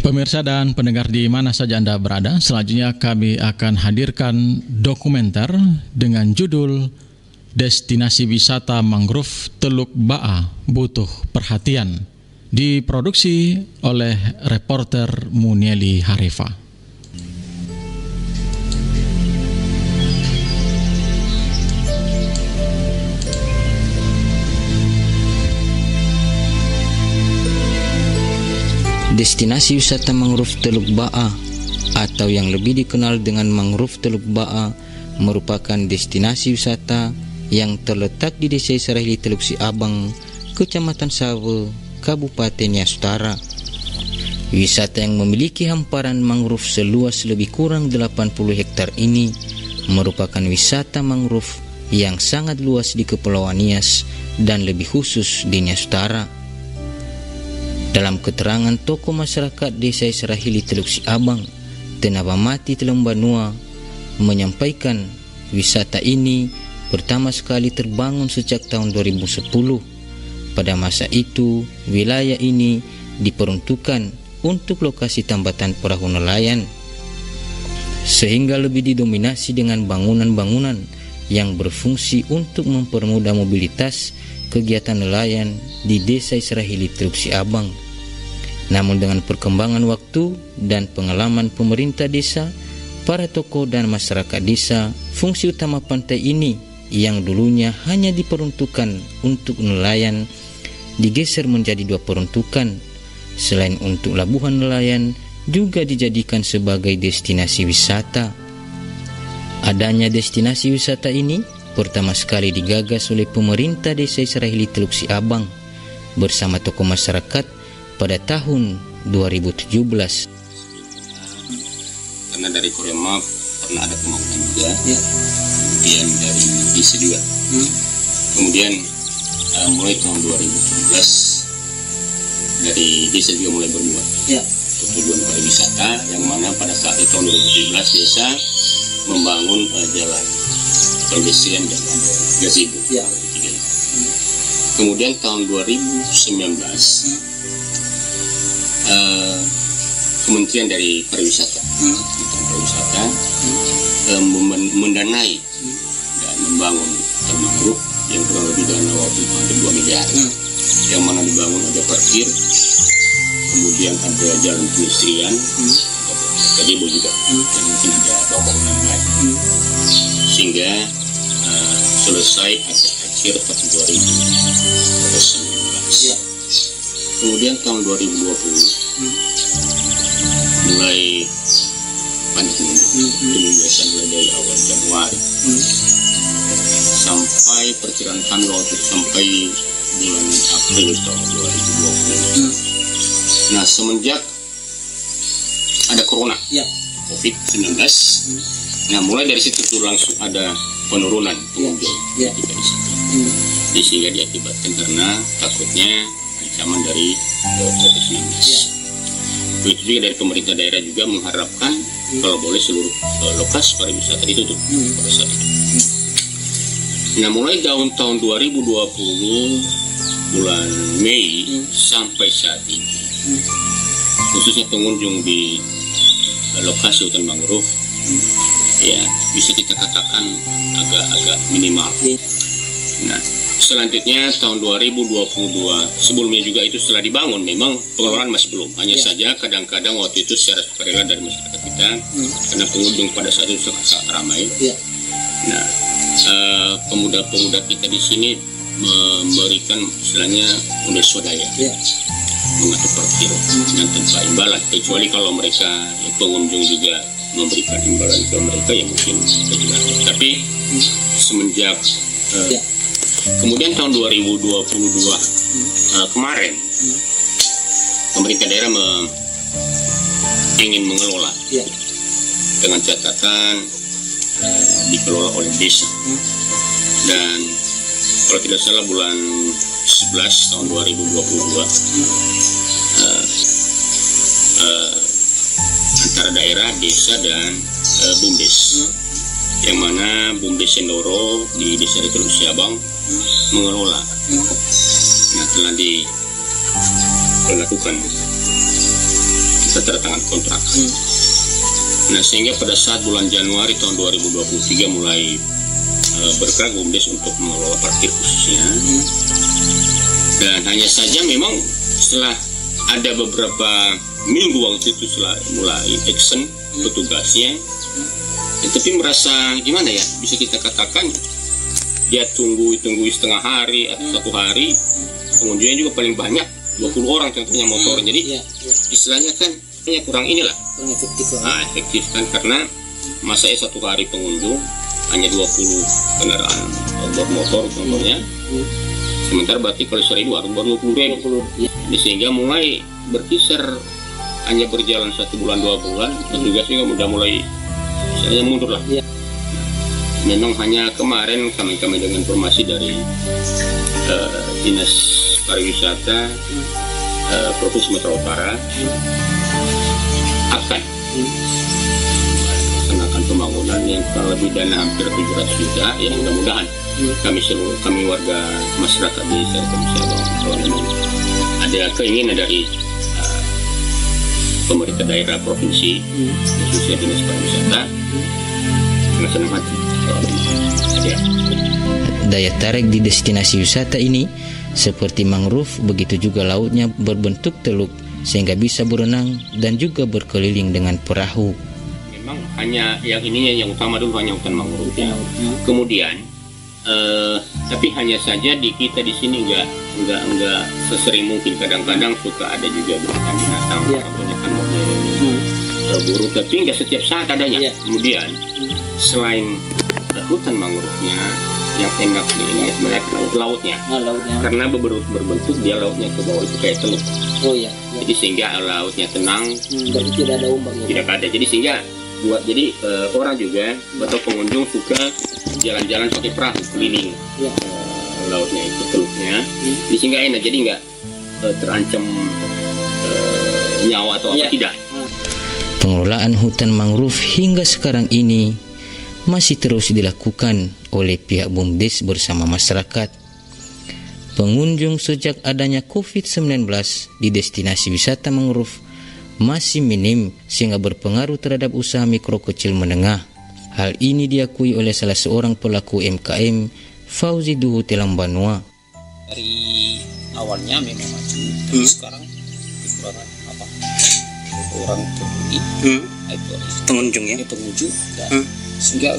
Pemirsa dan pendengar di mana saja Anda berada, selanjutnya kami akan hadirkan dokumenter dengan judul Destinasi Wisata Mangrove Teluk Ba'a Butuh Perhatian, diproduksi oleh reporter Munieli Harifa. Destinasi wisata mangrove Teluk Ba'a atau yang lebih dikenal dengan mangrove Teluk Ba'a merupakan destinasi wisata yang terletak di Desa Israeli Teluk Siabang, Kecamatan Sawe, Kabupaten Nias Utara. Wisata yang memiliki hamparan mangrove seluas lebih kurang 80 hektar ini merupakan wisata mangrove yang sangat luas di Kepulauan Nias dan lebih khusus di Nias Utara. Dalam keterangan tokoh masyarakat Desa Israeli Teluk Siabang, Tenaba Mati Telembanua, menyampaikan wisata ini pertama sekali terbangun sejak tahun 2010. Pada masa itu, wilayah ini diperuntukkan untuk lokasi tambatan perahu nelayan, sehingga lebih didominasi dengan bangunan-bangunan yang berfungsi untuk mempermudah mobilitas kegiatan nelayan di Desa Israeli Teluk Siabang. Namun dengan perkembangan waktu dan pengalaman pemerintah desa, para tokoh dan masyarakat desa, fungsi utama pantai ini yang dulunya hanya diperuntukkan untuk nelayan digeser menjadi dua peruntukan. Selain untuk labuhan nelayan, juga dijadikan sebagai destinasi wisata. Adanya destinasi wisata ini pertama sekali digagas oleh pemerintah Desa Israeli Teluk Siabang bersama tokoh masyarakat pada tahun 2017. Karena dari Korea Map pernah ada pembangunan juga, kemudian dari desa juga. Kemudian mulai tahun 2017 dari desa juga mulai berbuat tujuan pariwisata, yang mana pada saat itu tahun 2017 desa membangun jalan pedestrian dan gazebo. Kemudian tahun 2019 Kementerian dari Pariwisata, mendanai dan membangun hutan mangrove yang kurang lebih dana waktu hampir 2 miliar, yang mana dibangun ada parkir, kemudian ada jalan pedestrian, ada gazebo juga, dan mungkin ada bangunan lain, sehingga selesai akhir tahun 2019. Kemudian tahun 2020 mulai banyak biasa mulai dari awal Januari sampai perkiraan kami waktu sampai bulan April tahun 2020. Nah, semenjak ada corona, COVID-19, nah mulai dari situ tuh langsung ada penurunan pengunjung kita di situ. Sehingga diakibatkan karena takutnya ancaman dari COVID-19. Begitu juga dari pemerintah daerah juga mengharapkan kalau boleh seluruh lokasi pariwisata ditutup pada saat itu. Nah, mulai tahun 2020 bulan Mei sampai saat ini, khususnya pengunjung di lokasi hutan mangrove, ya bisa kita katakan agak minimal. Nah, selanjutnya tahun 2022 sebelumnya juga itu setelah dibangun, memang pengelolaan masih belum, hanya saja kadang-kadang waktu itu secara sukarela dari masyarakat kita, karena pengunjung pada saat itu sangat ramai. Nah, pemuda-pemuda kita di sini memberikan istilahnya modal swadaya, mengatur parkir dan tanpa imbalan, kecuali kalau mereka pengunjung juga memberikan imbalan ke mereka, yang mungkin kita juga. Tapi semenjak kemudian tahun 2022 kemarin pemerintah daerah ingin mengelola dengan catatan dikelola oleh desa, dan kalau tidak salah bulan 11 tahun 2022 antara daerah, desa dan BUMDes, yang mana BUMDes Sendoro di Desa Teluk Siabang mengelola. Nah, telah dilakukan kita tanda tangan kontrak. Nah, sehingga pada saat bulan Januari tahun 2023 mulai bergerak BUMDes untuk mengelola parkir khususnya. Dan hanya saja memang setelah ada beberapa minggu waktu itu setelah mulai action petugasnya, tapi merasa gimana ya, bisa kita katakan dia tunggu setengah hari atau 1 hari, pengunjungnya juga paling banyak 20 orang contohnya motor. Jadi istilahnya kan kurang inilah, kurang efektif. Efektif kan, karena masa 1 hari pengunjung hanya 20 kendaraan bermotor contohnya. Sementara berarti kalau sehari baru 20.000. Sehingga mulai berkisar hanya berjalan 1 bulan 2 bulan, petugasnya udah mulai istilahnya mundur lah. Memang hanya kemarin kami dengan informasi dari Dinas Pariwisata Provinsi Sumatera Utara akan melaksanakan pembangunan yang kurang lebih dana hampir 700 juta, yang mudah-mudahan kami warga masyarakat di Selkom kalau memang ada keinginan dari pemerintah daerah provinsi, khususnya Dinas Pariwisata, dengan senang hati. Daya tarik di destinasi wisata ini seperti mangrove, begitu juga lautnya berbentuk teluk sehingga bisa berenang dan juga berkeliling dengan perahu. Memang hanya yang ininya yang utama dulu hanya hutan mangrove ya. Kemudian tapi hanya saja di kita di sini enggak sesering mungkin, kadang-kadang suka ada juga binatang contohnya kan berburu, tapi enggak setiap saat adanya. Kemudian selain hutan mangrove-nya yang enak dilihat melihat lautnya. Karena berbentuk dia lautnya ke bawah itu kayak teluk. Jadi sehingga lautnya tenang, jadi tidak ada ombak. Tidak ada. Jadi sehingga orang juga atau pengunjung suka jalan-jalan pakai perahu keliling lautnya itu teluknya. Jadi sehingga enak, jadi nggak terancam nyawa atau apa tidak. Pengelolaan hutan mangrove hingga sekarang ini masih terus dilakukan oleh pihak BUMDes bersama masyarakat. Pengunjung sejak adanya COVID-19 di destinasi wisata mangrove masih minim sehingga berpengaruh terhadap usaha mikro kecil menengah. Hal ini diakui oleh salah seorang pelaku UMKM, Fauzi Duhu Telang Banua. Dari awalnya memang maju, tapi sekarang kekurangan orang pengunjung ya, pengunjung sehingga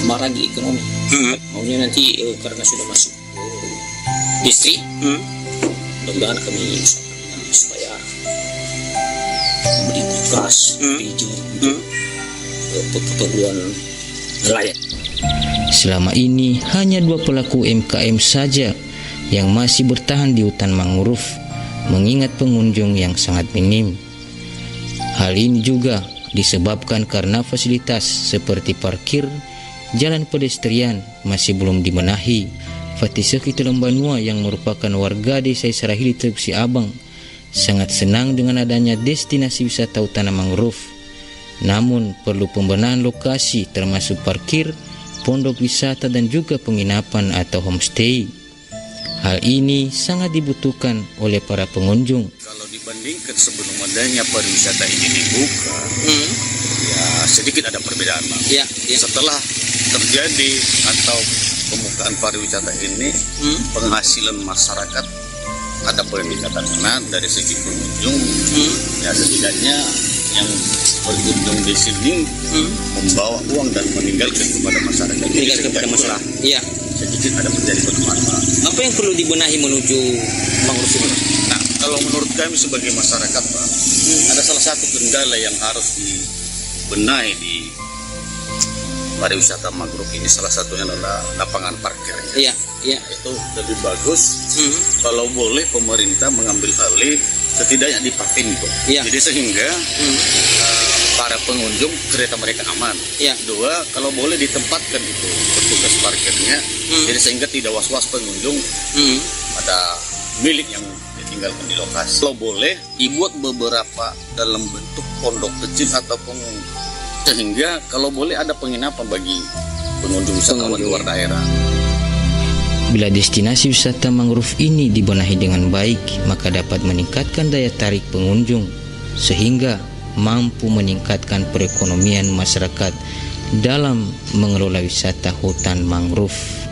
marah di ekonomi. Maunya nanti karena sudah masuk distrik, mudah-mudahan kami usahakan supaya memberi tugas izin untuk keperluan nelayan. Selama ini hanya 2 pelaku UMKM saja yang masih bertahan di hutan mangrove, mengingat pengunjung yang sangat minim. Hal ini juga disebabkan karena fasilitas seperti parkir, jalan pedestrian masih belum dibenahi. Fatisaki Telang Banua yang merupakan warga desa Sarahili Teluk Siabang sangat senang dengan adanya destinasi wisata hutan mangrove. Namun perlu pembenahan lokasi termasuk parkir, pondok wisata dan juga penginapan atau homestay. Hal ini sangat dibutuhkan oleh para pengunjung. Kalau dibandingkan sebelum adanya pariwisata ini dibuka, ya sedikit ada perbedaan, Bang. Setelah terjadi atau pembukaan pariwisata ini, penghasilan masyarakat ada peningkatan, karena dari segi pengunjung, ya setidaknya yang berkunjung di sini membawa uang dan meninggalkan kepada masyarakat. Iya. Sedikit ada terjadi penurunan. Apa yang perlu dibenahi menuju mangrove ini? Nah, kalau menurut kami sebagai masyarakat, Pak, ada salah satu kendala yang harus dibenahi di pariwisata mangrove ini. Salah satunya adalah lapangan parkirnya. Iya. Itu lebih bagus kalau boleh pemerintah mengambil alih, setidaknya di paving itu. Jadi sehingga para pengunjung kereta mereka aman. Kedua, kalau boleh ditempatkan itu petugas parkirnya, jadi sehingga tidak was-was pengunjung ada milik yang ditinggalkan di lokasi. Kalau boleh dibuat beberapa dalam bentuk pondok kecil ataupun sehingga kalau boleh ada penginapan bagi pengunjung wisatawan luar daerah. Bila destinasi wisata mangrove ini dibenahi dengan baik, maka dapat meningkatkan daya tarik pengunjung sehingga mampu meningkatkan perekonomian masyarakat dalam mengelola wisata hutan mangrove.